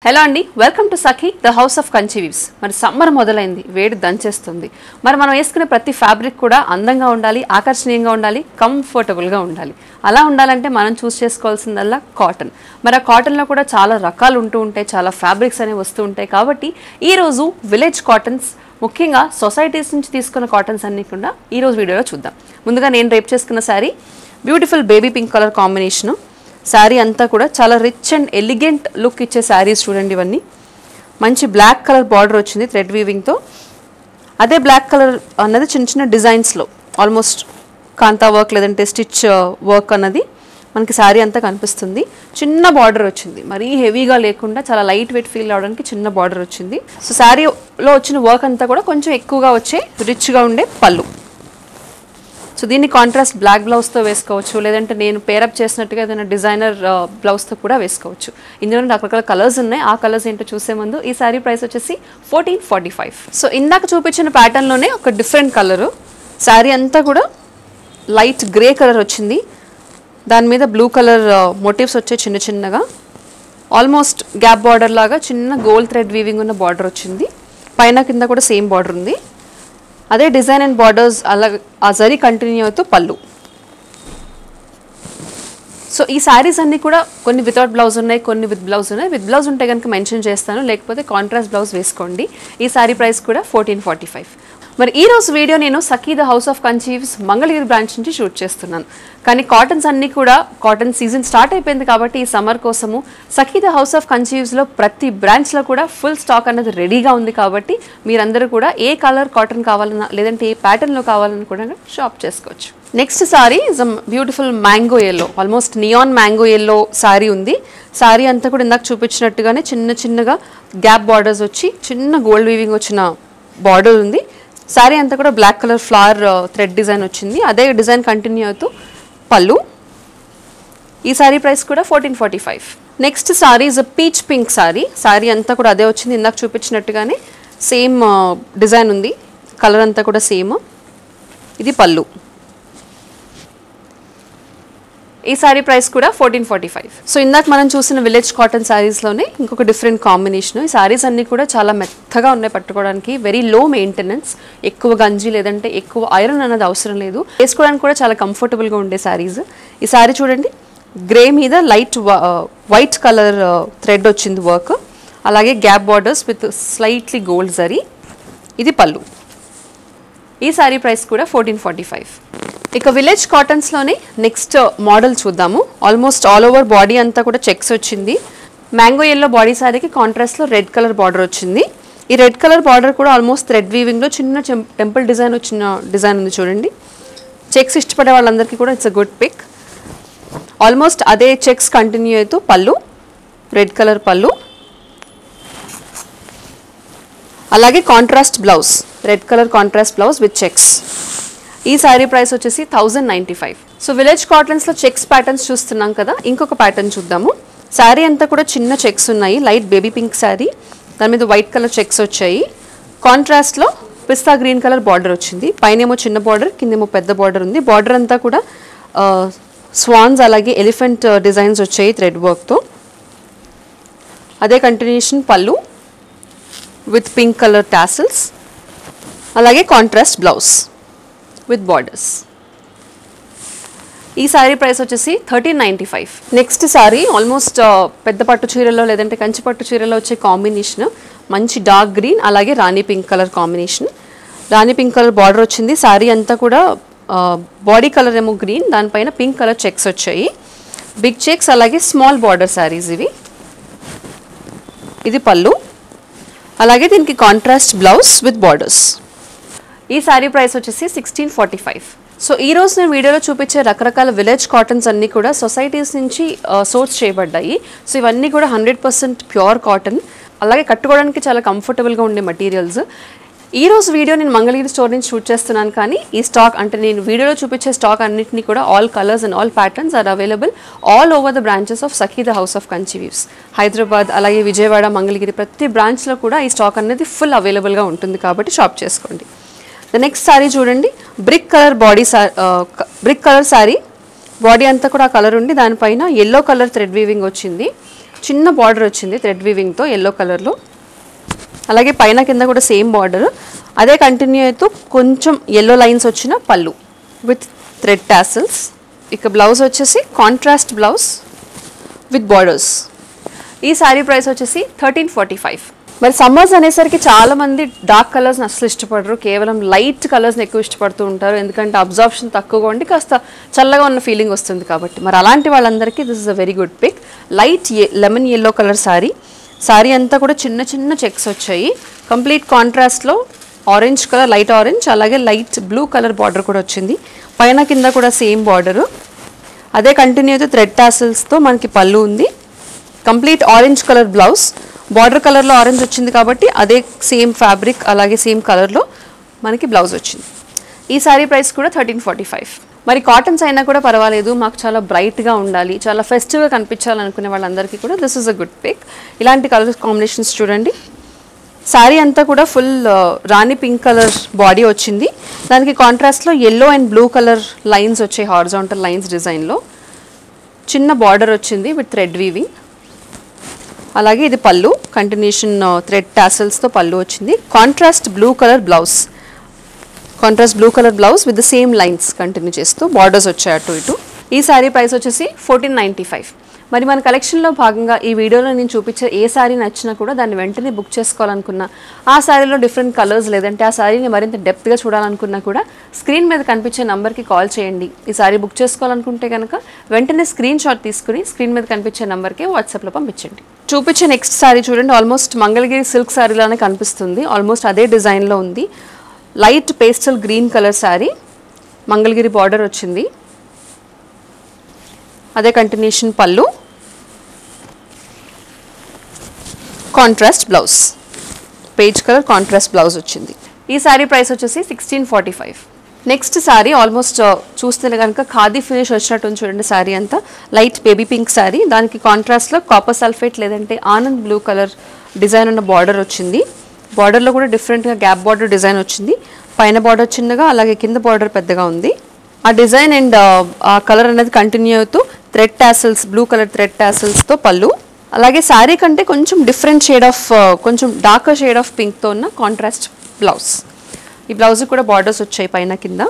Hello అండి, welcome to Sakhi the house of Kanchi weaves. మరి summer మొదలైంది, వేడి దంచేస్తుంది. మరి మనం వేసుకునే ప్రతి ఫ్యాబ్రిక్ కూడా అందంగా ఉండాలి, ఆకర్షణీయంగా ఉండాలి, కంఫర్టబుల్గా ఉండాలి. అలా ఉండాలంటే మనం చూస్ చేసుకోవాల్సిందల్లా కాటన్. మరి ఆ కాటన్లో కూడా చాలా రకాలు ఉంటూ ఉంటాయి, చాలా ఫ్యాబ్రిక్స్ అనేవి వస్తూ ఉంటాయి. కాబట్టి ఈరోజు విలేజ్ కాటన్స్, ముఖ్యంగా సొసైటీస్ నుంచి తీసుకున్న కాటన్స్ అన్నీ కూడా ఈరోజు వీడియోలో చూద్దాం. ముందుగా నేను రేపు చేసుకున్న sari beautiful baby pink colour combination. Sari అంతా కూడా చాలా రిచ్ అండ్ ఎలిగెంట్ లుక్ ఇచ్చే శారీస్ చూడండి. ఇవన్నీ మంచి బ్లాక్ కలర్ బార్డర్ వచ్చింది థ్రెడ్ వీవింగ్తో. అదే బ్లాక్ కలర్ అన్నది చిన్న చిన్న డిజైన్స్లో ఆల్మోస్ట్ కాంతా వర్క్ లేదంటే స్టిచ్ వర్క్ అన్నది మనకి శారీ అంతా కనిపిస్తుంది. చిన్న బార్డర్ వచ్చింది, మరీ హెవీగా లేకుండా చాలా లైట్ వెయిట్ ఫీల్ అవడానికి చిన్న బార్డర్ వచ్చింది. సో శారీలో వచ్చిన వర్క్ అంతా కూడా కొంచెం ఎక్కువగా వచ్చే రిచ్గా ఉండే పళ్ళు. సో దీన్ని కాంట్రాస్ట్ బ్లాక్ బ్లౌజ్తో వేసుకోవచ్చు, లేదంటే నేను పేరప్ చేసినట్టుగా ఏదైనా డిజైనర్ బ్లౌజ్తో కూడా వేసుకోవచ్చు. ఇందులో రకరకాల కలర్స్ ఉన్నాయి. ఆ కలర్స్ ఏంటో చూసే ముందు ఈ శారీ ప్రైస్ వచ్చేసి 1445. సో ఇందాక చూపించిన ప్యాటర్న్లోనే ఒక డిఫరెంట్ కలరు. శారీ అంతా కూడా లైట్ గ్రే కలర్ వచ్చింది, దాని మీద బ్లూ కలర్ మోటివ్స్ వచ్చే చిన్న చిన్నగా ఆల్మోస్ట్ గ్యాప్ బార్డర్ లాగా చిన్న గోల్డ్ థ్రెడ్ వీవింగ్ ఉన్న బార్డర్ వచ్చింది. పైన కింద కూడా సేమ్ బార్డర్ ఉంది. అదే డిజైన్ అండ్ బార్డర్స్ అలా ఆ జరీ కంటిన్యూ అవుతూ పళ్ళు. సో ఈ శారీస్ అన్నీ కూడా కొన్ని వితౌట్ బ్లౌజ్ ఉన్నాయి, కొన్ని విత్ బ్లౌజ్ ఉన్నాయి. విత్ బ్లౌజ్ ఉంటే కనుక మెన్షన్ చేస్తాను, లేకపోతే కాంట్రాస్ట్ బ్లౌజ్ వేసుకోండి. ఈ శారీ ప్రైస్ కూడా 1445. మరి ఈ రోజు వీడియో నేను Sakhi the house of Kanchi weaves Mangalagiri branch నుంచి షూట్ చేస్తున్నాను. కానీ కాటన్స్ అన్నీ కూడా కాటన్ సీజన్ స్టార్ట్ అయిపోయింది కాబట్టి ఈ సమ్మర్ కోసము సఖీ ద హౌస్ ఆఫ్ కంచి వీవ్స్లో ప్రతి బ్రాంచ్లో కూడా ఫుల్ స్టాక్ అనేది రెడీగా ఉంది. కాబట్టి మీరందరూ కూడా ఏ కలర్ కాటన్ కావాలన్నా లేదంటే ఏ ప్యాటర్న్లో కావాలన్నా కూడా షాప్ చేసుకోవచ్చు. Next sorry is beautiful mango yellow, almost neon mango yellow sorry ఉంది. సారీ అంతా కూడా ఇందాక చూపించినట్టుగానే చిన్న చిన్నగా గ్యాప్ బార్డర్స్ వచ్చి చిన్న గోల్డ్ వీవింగ్ వచ్చిన బార్డర్ ఉంది. శారీ అంతా కూడా black colour flower thread design వచ్చింది. అదే డిజైన్ కంటిన్యూ అవుతూ పళ్ళు. ఈ శారీ ప్రైస్ కూడా 1445. Next sari is peach pink sari. Sari అంతా కూడా అదే వచ్చింది, ఇందాక చూపించినట్టుగానే సేమ్ డిజైన్ ఉంది, కలర్ అంతా కూడా సేమ్. ఇది పళ్ళు. ఈ శారీ ప్రైస్ కూడా 1445. సో ఇందాక మనం చూసిన విలేజ్ కాటన్ శారీస్లోనే ఇంకొక డిఫరెంట్ కాంబినేషన్. ఈ శారీస్ అన్నీ కూడా చాలా మెత్తగా ఉన్నాయి పట్టుకోవడానికి, వెరీ లో మెయింటెనెన్స్, ఎక్కువ గంజి లేదంటే ఎక్కువ ఐరన్ అనేది అవసరం లేదు, వేసుకోవడానికి కూడా చాలా కంఫర్టబుల్గా ఉండే శారీస్. ఈ శారీ చూడండి, గ్రే మీద లైట్ వైట్ కలర్ థ్రెడ్ వచ్చింది వర్క్, అలాగే gap borders with slightly gold zari. ఇది పళ్ళు. ఈ శారీ ప్రైస్ కూడా 1445. ఇక విలేజ్ కాటన్స్లోనే నెక్స్ట్ మోడల్ చూద్దాము. ఆల్మోస్ట్ ఆల్ ఓవర్ బాడీ అంతా కూడా చెక్స్ వచ్చింది. మ్యాంగో ఎల్లో బాడీ శారీకి కాంట్రాస్ట్లో రెడ్ కలర్ బార్డర్ వచ్చింది. ఈ రెడ్ కలర్ బార్డర్ కూడా ఆల్మోస్ట్ థ్రెడ్ వీవింగ్లో చిన్న టెంపుల్ డిజైన్ వచ్చిన డిజైన్ ఉంది చూడండి. చెక్స్ ఇష్టపడే వాళ్ళందరికీ కూడా it's a good pick. Almost అదే చెక్స్ కంటిన్యూ అవుతూ పళ్ళు, రెడ్ కలర్ పళ్ళు, అలాగే contrast blouse, red colour contrast blouse with checks. ఈ శారీ ప్రైస్ వచ్చేసి 1095. సో విలేజ్ కాటన్స్లో చెక్స్ ప్యాటర్న్స్ చూస్తున్నాం కదా, ఇంకొక ప్యాటర్న్ చూద్దాము. శారీ అంతా కూడా చిన్న చెక్స్ ఉన్నాయి, లైట్ బేబీ పింక్ శారీ, దాని మీద వైట్ కలర్ చెక్స్ వచ్చాయి. కాంట్రాస్ట్లో పిస్తా గ్రీన్ కలర్ బార్డర్ వచ్చింది, పైనేమో చిన్న బార్డర్, కిందేమో పెద్ద బార్డర్ ఉంది. బార్డర్ అంతా కూడా స్వాన్స్ అలాగే ఎలిఫెంట్ డిజైన్స్ వచ్చాయి థ్రెడ్ వర్క్తో. అదే కంటిన్యూషన్ పళ్ళు విత్ పింక్ కలర్ టాసిల్స్, అలాగే కాంట్రాస్ట్ బ్లౌజ్ విత్ బార్డర్స్. ఈ శారీ ప్రైస్ వచ్చేసి 1395. నెక్స్ట్ శారీ ఆల్మోస్ట్ పెద్ద పట్టు చీరలో లేదంటే కంచి పట్టు చీరలో వచ్చే కాంబినేషన్, మంచి డార్క్ గ్రీన్ అలాగే రాణి పింక్ కలర్ కాంబినేషన్. రాణి పింక్ కలర్ బార్డర్ వచ్చింది. శారీ అంతా కూడా బాడీ కలర్ ఏమో గ్రీన్, దానిపైన పింక్ కలర్ చెక్స్ వచ్చాయి, బిగ్ చెక్స్ అలాగే స్మాల్ బార్డర్ శారీస్ ఇవి. ఇది పళ్ళు, అలాగే దీనికి కాంట్రాస్ట్ బ్లౌజ్ విత్ బార్డర్స్. ఈ శారీ ప్రైస్ వచ్చేసి 1645. సో ఈ రోజు నేను వీడియోలో చూపించే రకరకాల విలేజ్ కాటన్స్ అన్నీ కూడా సొసైటీస్ నుంచి సోర్స్ చేయబడ్డాయి. సో ఇవన్నీ కూడా 100% ప్యూర్ కాటన్, అలాగే కట్టుకోవడానికి చాలా కంఫర్టబుల్గా ఉండే మెటీరియల్స్. ఈ రోజు వీడియో నేను మంగళగిరి స్టోర్ నుంచి షూట్ చేస్తున్నాను, కానీ ఈ స్టాక్ అంటే నేను వీడియోలో చూపించే స్టాక్ అన్నింటినీ కూడా all colours and all patterns are available all over the branches of Sakhi the house of Kanchi weaves. Hyderabad అలాగే విజయవాడ, మంగళగిరి ప్రతి బ్రాంచ్లో కూడా ఈ స్టాక్ అనేది ఫుల్ అవైలబుల్గా ఉంటుంది, కాబట్టి షాప్ చేసుకోండి. ద నెక్స్ట్ శారీ చూడండి, బ్రిక్ కలర్ శారీ, బాడీ అంతా కూడా కలర్ ఉండి దానిపైన ఎల్లో కలర్ థ్రెడ్ వీవింగ్ వచ్చింది. చిన్న బార్డర్ వచ్చింది థ్రెడ్ వీవింగ్తో ఎల్లో కలర్లో. అలాగే పైన కింద కూడా సేమ్ బార్డర్. అదే కంటిన్యూ అవుతూ కొంచెం ఎల్లో లైన్స్ వచ్చిన పళ్ళు విత్ థ్రెడ్ టాసిల్స్. ఇక బ్లౌజ్ వచ్చేసి కాంట్రాస్ట్ బ్లౌజ్ విత్ బార్డర్స్. ఈ శారీ ప్రైస్ వచ్చేసి 1345. మరి సమ్మర్స్ అనేసరికి చాలామంది డార్క్ కలర్స్ని అసలు ఇష్టపడరు, కేవలం లైట్ కలర్స్ని ఎక్కువ ఇష్టపడుతూ ఉంటారు. ఎందుకంటే అబ్జార్ప్షన్ తక్కువగా ఉండి కాస్త చల్లగా ఉన్న ఫీలింగ్ వస్తుంది కాబట్టి. మరి అలాంటి వాళ్ళందరికీ this is a very good pick. Light lemon yellow colour sari. Sari అంతా కూడా చిన్న చిన్న చెక్స్ వచ్చాయి. కంప్లీట్ కాంట్రాస్ట్లో ఆరెంజ్ కలర్, లైట్ ఆరెంజ్, అలాగే లైట్ బ్లూ కలర్ బార్డర్ కూడా వచ్చింది. పైన కింద కూడా సేమ్ బార్డరు. అదే కంటిన్యూ అయితే థ్రెడ్ టాసిల్స్తో మనకి పళ్ళు ఉంది. Complete orange colour blouse. Border కలర్లో ఆరెంజ్ వచ్చింది కాబట్టి అదే సేమ్ ఫ్యాబ్రిక్ అలాగే సేమ్ కలర్లో మనకి బ్లౌజ్ వచ్చింది. ఈ శారీ ప్రైస్ కూడా 1345. మరి కాటన్స్ అయినా కూడా పర్వాలేదు, మాకు చాలా బ్రైట్గా ఉండాలి, చాలా ఫెస్టివ్గా కనిపించాలనుకునే వాళ్ళందరికీ కూడా this is a good pick. ఇలాంటి కలర్ కాంబినేషన్స్ చూడండి. శారీ అంతా కూడా full rani pink colour body వచ్చింది. దానికి కాంట్రాస్ట్లో yellow and blue colour lines వచ్చాయి, హారిజాంటల్ లైన్స్ డిజైన్లో. చిన్న బార్డర్ వచ్చింది విత్ థ్రెడ్ వీవింగ్. అలాగే ఇది పళ్ళు, కంటిన్యూషన్ థ్రెడ్ టాసల్స్తో పళ్ళు వచ్చింది. Contrast blue colour blouse. Contrast blue colour blouse with the same lines continue చేస్తూ బార్డర్స్ వచ్చాయి అటు ఇటు. ఈ శారీ ప్రైస్ వచ్చేసి 1495. మరి మన కలెక్షన్లో భాగంగా ఈ వీడియోలో నేను చూపించే ఏ శారీ నచ్చినా కూడా దాన్ని వెంటనే బుక్ చేసుకోవాలనుకున్నా, ఆ శారీలో డిఫరెంట్ కలర్స్ లేదంటే ఆ శారీని మరింత డెప్త్గా చూడాలనుకున్నా కూడా స్క్రీన్ మీద కనిపించే నెంబర్కి కాల్ చేయండి. ఈ శారీ బుక్ చేసుకోవాలనుకుంటే కనుక వెంటనే స్క్రీన్ షాట్ తీసుకుని స్క్రీన్ మీద కనిపించే నెంబర్కి వాట్సాప్లో పంపించండి. చూపించే నెక్స్ట్ శారీ చూడండి, ఆల్మోస్ట్ మంగళగిరి సిల్క్ శారీలానే కనిపిస్తుంది. ఆల్మోస్ట్ అదే డిజైన్లో ఉంది. Light pastel green colour sari, Mangalagiri border వచ్చింది. అదే కంటిన్యూషన్ పళ్ళు, contrast blouse, page colour contrast blouse వచ్చింది. ఈ శారీ ప్రైస్ వచ్చేసి 1645. నెక్స్ట్ శారీ ఆల్మోస్ట్ చూస్తే కనుక ఖాదీ ఫినిష్ వచ్చినట్టు చూడండి. శారీ అంతా లైట్ బేబీ పింక్ శారీ, దానికి కాంట్రాస్ట్లో కాపర్ సల్ఫేట్ లేదంటే ఆనంద్ బ్లూ కలర్ డిజైన్ ఉన్న బార్డర్ వచ్చింది. బార్డర్లో కూడా డిఫరెంట్గా గ్యాప్ బార్డర్ డిజైన్ వచ్చింది. పైన బార్డర్ చిన్నగా అలాగే కింద బార్డర్ పెద్దగా ఉంది. ఆ డిజైన్ అండ్ ఆ కలర్ అనేది కంటిన్యూ అవుతూ thread tassels, blue colour thread టాసిల్స్తో పళ్ళు. అలాగే శారీ కంటే కొంచెం డిఫరెంట్ షేడ్ ఆఫ్, కొంచెం డార్కర్ షేడ్ ఆఫ్ పింక్తో ఉన్న కాంట్రాస్ట్ బ్లౌజ్. ఈ బ్లౌజ్ కూడా బార్డర్స్ వచ్చాయి పైన కింద.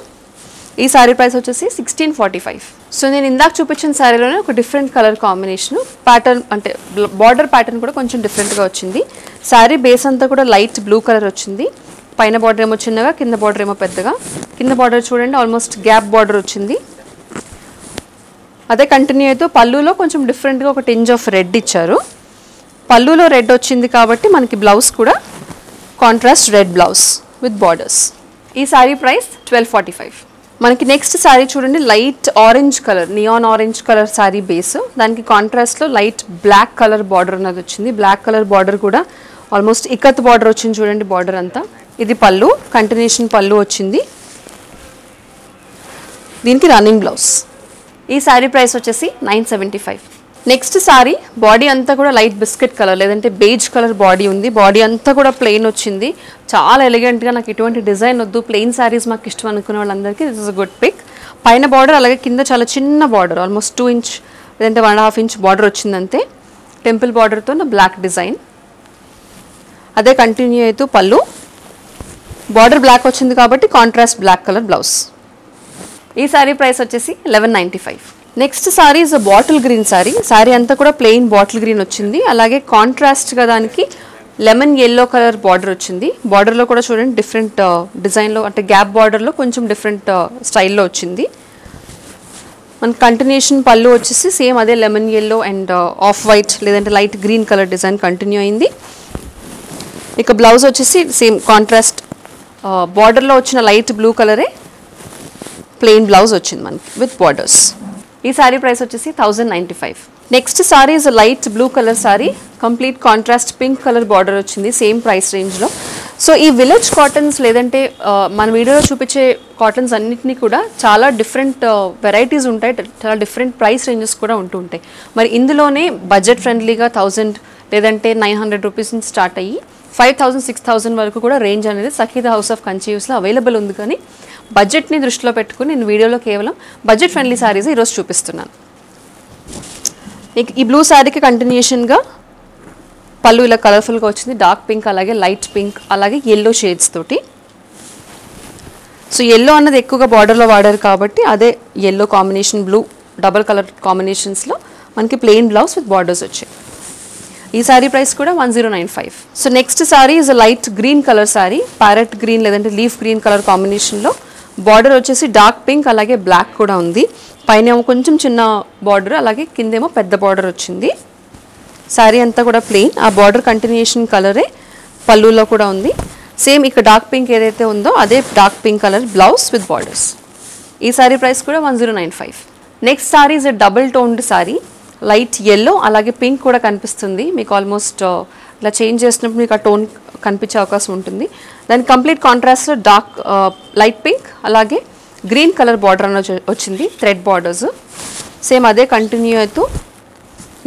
ఈ శారీ ప్రైస్ వచ్చేసి 1645. సో నేను ఇందాక చూపించిన శారీలోనే ఒక డిఫరెంట్ కలర్ కాంబినేషన్, ప్యాటర్న్ అంటే బార్డర్ ప్యాటర్న్ కూడా కొంచెం డిఫరెంట్గా వచ్చింది. శారీ బేస్ అంతా కూడా లైట్ బ్లూ కలర్ వచ్చింది. పైన బార్డర్ ఏమో చిన్నగా, కింద బార్డర్ ఏమో పెద్దగా. కింద బార్డర్ చూడండి ఆల్మోస్ట్ గ్యాప్ బార్డర్ వచ్చింది. అదే కంటిన్యూ అవుతూ పళ్ళులో కొంచెం డిఫరెంట్గా ఒక టింజ్ ఆఫ్ రెడ్ ఇచ్చారు. పళ్ళులో రెడ్ వచ్చింది కాబట్టి మనకి బ్లౌజ్ కూడా contrast red blouse with borders. ఈ శారీ ప్రైస్ 1245. మనకి నెక్స్ట్ శారీ చూడండి, light orange colour, neon orange colour sari base, దానికి కాంట్రాస్ట్లో లైట్ బ్లాక్ కలర్ బార్డర్ అన్నది వచ్చింది. బ్లాక్ కలర్ బార్డర్ కూడా ఆల్మోస్ట్ ఇక్కత్ బార్డర్ వచ్చింది చూడండి బార్డర్ అంతా. ఇది పళ్ళు, కంటిన్యూషన్ పళ్ళు వచ్చింది. దీనికి రన్నింగ్ బ్లౌజ్. ఈ శారీ ప్రైస్ వచ్చేసి 975. నెక్స్ట్ శారీ బాడీ అంతా కూడా లైట్ బిస్కెట్ కలర్ లేదంటే బేజ్ కలర్ బాడీ ఉంది. బాడీ అంతా కూడా ప్లెయిన్ వచ్చింది. చాలా ఎలిగెంట్గా, నాకు ఎటువంటి డిజైన్ వద్దు, ప్లెయిన్ శారీస్ మాకు ఇష్టం అనుకునే వాళ్ళందరికీ this is a good pick. పైన బార్డర్ అలాగే కింద చాలా చిన్న బార్డర్, ఆల్మోస్ట్ 2 ఇంచ్ లేదంటే 1.5 ఇంచ్ బార్డర్ వచ్చిందంతే. టెంపుల్ బార్డర్తో బ్లాక్ డిజైన్. అదే కంటిన్యూ అవుతూ పళ్ళు, బార్డర్ బ్లాక్ వచ్చింది కాబట్టి కాంట్రాస్ట్ బ్లాక్ కలర్ బ్లౌజ్. ఈ శారీ ప్రైస్ వచ్చేసి 1195. Next sari is bottle green sari. Sari అంతా కూడా ప్లెయిన్ బాటిల్ గ్రీన్ వచ్చింది. అలాగే కాంట్రాస్ట్గా దానికి లెమన్ ఎల్లో కలర్ బార్డర్ వచ్చింది. బార్డర్లో కూడా చూడండి డిఫరెంట్ డిజైన్లో, అంటే గ్యాప్ బార్డర్లో కొంచెం డిఫరెంట్ స్టైల్లో వచ్చింది. మన కంటిన్యూషన్ పళ్ళు వచ్చేసి సేమ్ అదే lemon yellow and off white లేదంటే light green colour design continue అయింది. ఇక బ్లౌజ్ వచ్చేసి సేమ్ కాంట్రాస్ట్ బార్డర్లో వచ్చిన లైట్ బ్లూ కలరే ప్లెయిన్ బ్లౌజ్ వచ్చింది మనకి విత్ బార్డర్స్. ఈ శారీ ప్రైస్ వచ్చేసి 1095. Next sari is light blue colour sari, complete contrast pink colour border వచ్చింది సేమ్ ప్రైస్ రేంజ్లో. సో ఈ విలేజ్ కాటన్స్ లేదంటే మన వీడియోలో చూపించే కాటన్స్ అన్నిటినీ కూడా చాలా డిఫరెంట్ వెరైటీస్ ఉంటాయి, చాలా డిఫరెంట్ ప్రైస్ రేంజెస్ కూడా ఉంటూ ఉంటాయి. మరి ఇందులోనే బడ్జెట్ ఫ్రెండ్లీగా 1000 లేదంటే 900 రూపీస్ నుంచి స్టార్ట్ అయ్యి 5000, 6000 వరకు కూడా రేంజ్ అనేది సఖీదా హౌస్ ఆఫ్ కంచీవ్స్లో అవైలబుల్ ఉంది. కానీ బడ్జెట్ని దృష్టిలో పెట్టుకుని నేను వీడియోలో కేవలం బడ్జెట్ ఫ్రెండ్లీ శారీస్ ఈరోజు చూపిస్తున్నాను. ఈ బ్లూ శారీకి కంటిన్యూషన్గా పళ్ళు ఇలా కలర్ఫుల్గా వచ్చింది, డార్క్ పింక్ అలాగే లైట్ పింక్ అలాగే ఎల్లో షేడ్స్ తోటి. సో ఎల్లో అన్నది ఎక్కువగా బార్డర్లో వాడారు కాబట్టి అదే yellow combination blue double colour కాంబినేషన్స్లో మనకి ప్లెయిన్ బ్లౌజ్ విత్ బార్డర్స్ వచ్చాయి. ఈ శారీ ప్రైస్ కూడా 1095. So next sari is light green colour sari, parrot green లేదంటే లీఫ్ గ్రీన్ కలర్ కాంబినేషన్లో. బార్డర్ వచ్చేసి డార్క్ పింక్ అలాగే బ్లాక్ కూడా ఉంది. పైన ఏమో కొంచెం చిన్న బార్డర్ అలాగే కిందేమో పెద్ద బార్డర్ వచ్చింది. శారీ అంతా కూడా ప్లెయిన్, ఆ బార్డర్ కంటిన్యూషన్ కలరే పళ్ళులో కూడా ఉంది. సేమ్ ఇక్కడ డార్క్ పింక్ ఏదైతే ఉందో అదే dark pink colour blouse with borders. ఈ శారీ ప్రైస్ కూడా 1095. Next sari is double toned sari, light yellow అలాగే పింక్ కూడా కనిపిస్తుంది మీకు. ఆల్మోస్ట్ ఇలా చేంజ్ చేసినప్పుడు మీకు ఆ టోన్ కనిపించే అవకాశం ఉంటుంది. దాని కంప్లీట్ కాంట్రాస్ట్లో డార్క్ లైట్ పింక్ అలాగే గ్రీన్ కలర్ బార్డర్ అని వచ్చింది, థ్రెడ్ బార్డర్స్. సేమ్ అదే కంటిన్యూ అవుతూ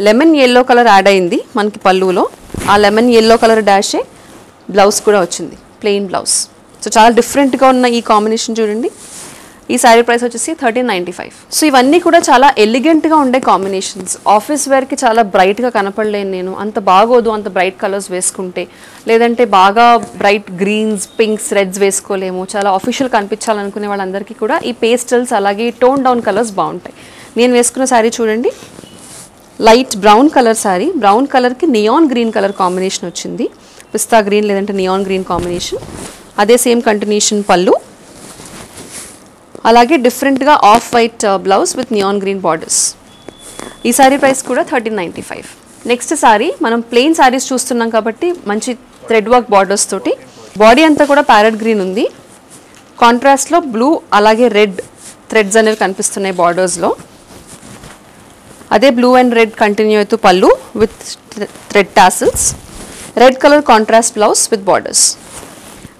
లెమన్ ఎల్లో కలర్ యాడ్ అయింది మనకి పళ్ళులో. ఆ లెమన్ ఎల్లో కలర్ డాషే బ్లౌజ్ కూడా వచ్చింది, ప్లెయిన్ బ్లౌజ్. సో చాలా డిఫరెంట్గా ఉన్న ఈ కాంబినేషన్ చూడండి. ఈ శారీ ప్రైస్ వచ్చేసి 1395. సో ఇవన్నీ కూడా చాలా ఎలిగెంట్గా ఉండే కాంబినేషన్స్. ఆఫీస్ వేర్కి చాలా బ్రైట్గా కనపడలేను నేను, అంత బాగోదు అంత బ్రైట్ కలర్స్ వేసుకుంటే. లేదంటే బాగా బ్రైట్ గ్రీన్స్ పింక్స్ రెడ్స్ వేసుకోలేము, చాలా ఆఫీషియల్ కనిపించాలనుకునే వాళ్ళందరికీ కూడా ఈ పేస్టల్స్ అలాగే టోన్ డౌన్ కలర్స్ బాగుంటాయి. నేను వేసుకున్న శారీ చూడండి, light brown colour sari, brown కలర్కి నియాన్ గ్రీన్ కలర్ కాంబినేషన్ వచ్చింది, పిస్తా గ్రీన్ లేదంటే నియాన్ గ్రీన్ కాంబినేషన్. అదే సేమ్ కంటిన్యూషన్ పళ్ళు అలాగే డిఫరెంట్గా off white blouse with neon green borders. ఈ శారీ ప్రైస్ కూడా 1395. నెక్స్ట్ శారీ మనం ప్లెయిన్ శారీస్ చూస్తున్నాం కాబట్టి మంచి థ్రెడ్ వర్క్ బార్డర్స్ తోటి. బాడీ అంతా కూడా ప్యారెట్ గ్రీన్ ఉంది, కాంట్రాస్ట్లో బ్లూ అలాగే రెడ్ థ్రెడ్స్ అనేవి కనిపిస్తున్నాయి బార్డర్స్లో. అదే బ్లూ అండ్ రెడ్ కంటిన్యూ అవుతూ పళ్ళు with thread tassels, red colour contrast blouse with borders.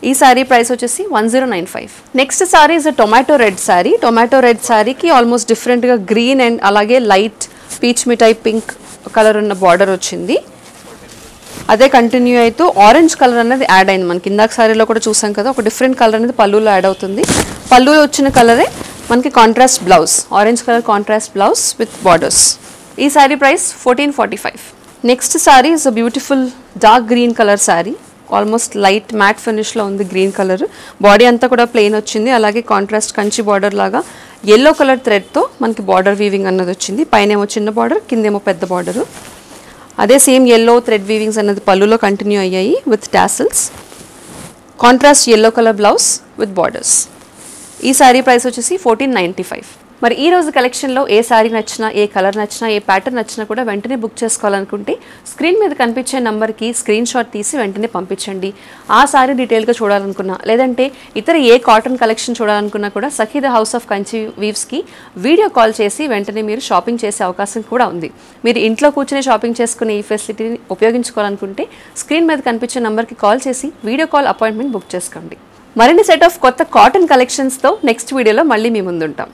ఈ శారీ ప్రైస్ వచ్చేసి 1095. Next sari is tomato red sari. Tomato red శారీకి ఆల్మోస్ట్ డిఫరెంట్గా గ్రీన్ అండ్ అలాగే లైట్ పీచ్ మిఠాయి పింక్ కలర్ ఉన్న బార్డర్ వచ్చింది. అదే కంటిన్యూ అవుతూ ఆరెంజ్ కలర్ అనేది యాడ్ అయింది మనకి. ఇందాక శారీలో కూడా చూసాం కదా, ఒక డిఫరెంట్ కలర్ అనేది పళ్ళులో యాడ్ అవుతుంది. పళ్ళులో వచ్చిన కలరే మనకి contrast blouse, orange colour contrast blouse with borders. ఈ sari price 1445. Next sari is beautiful dark green colour sari, almost light matte ఫినిష్లో ఉంది గ్రీన్ కలర్. బాడీ అంతా కూడా ప్లెయిన్ వచ్చింది, అలాగే కాంట్రాస్ట్ కంచి బార్డర్ లాగా ఎల్లో కలర్ థ్రెడ్తో మనకి బార్డర్ వీవింగ్ అన్నది వచ్చింది. పైన ఏమో చిన్న బార్డర్ కిందేమో పెద్ద బార్డరు. అదే సేమ్ ఎల్లో థ్రెడ్ వీవింగ్స్ అన్నది పళ్ళులో కంటిన్యూ అయ్యాయి with tassels, contrast yellow colour blouse with borders. ఈ శారీ ప్రైస్ వచ్చేసి 1495. మరి ఈ రోజు కలెక్షన్లో ఏ శారీ నచ్చినా, ఏ కలర్ నచ్చినా, ఏ ప్యాటర్న్ నచ్చినా కూడా వెంటనే బుక్ చేసుకోవాలనుకుంటే స్క్రీన్ మీద కనిపించే నెంబర్కి స్క్రీన్ షాట్ తీసి వెంటనే పంపించండి. ఆ శారీ డీటెయిల్గా చూడాలనుకున్నా లేదంటే ఇతర ఏ కాటన్ కలెక్షన్ చూడాలనుకున్నా కూడా Sakhi the house of Kanchi వీవ్స్కి వీడియో కాల్ చేసి వెంటనే మీరు షాపింగ్ చేసే అవకాశం కూడా ఉంది. మీరు ఇంట్లో కూర్చొని షాపింగ్ చేసుకునే ఈ ఫెసిలిటీని ఉపయోగించుకోవాలనుకుంటే స్క్రీన్ మీద కనిపించే నెంబర్కి కాల్ చేసి వీడియో కాల్ అపాయింట్మెంట్ బుక్ చేసుకోండి. మరిన్ని సెట్ ఆఫ్ కొత్త కాటన్ కలెక్షన్స్తో నెక్స్ట్ వీడియోలో మళ్ళీ మీ ముందుంటాం.